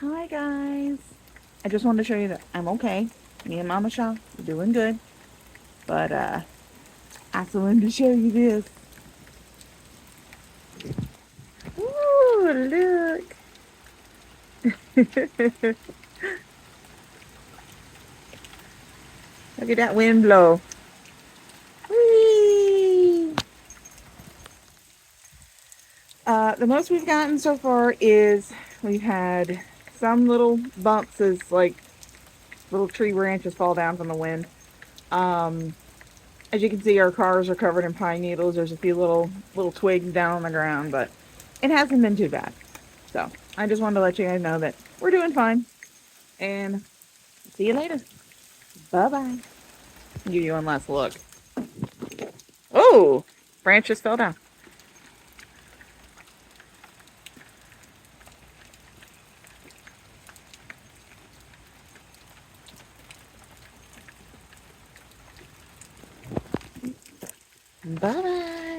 Hi guys. I just wanted to show you that I'm okay. Me and Mama Shaw are doing good. But I also wanted to show you this. Ooh, look. Look at that wind blow. Whee! The most we've gotten so far is we've had some little bumps as like little tree branches fall down from the wind. Um, as you can see, our cars are covered in pine needles. There's a few little twigs down on the ground, but it hasn't been too bad. So I just wanted to let you guys know that we're doing fine. And see you later. Bye bye. Give you one last look. Oh, branch just fell down. Bye bye.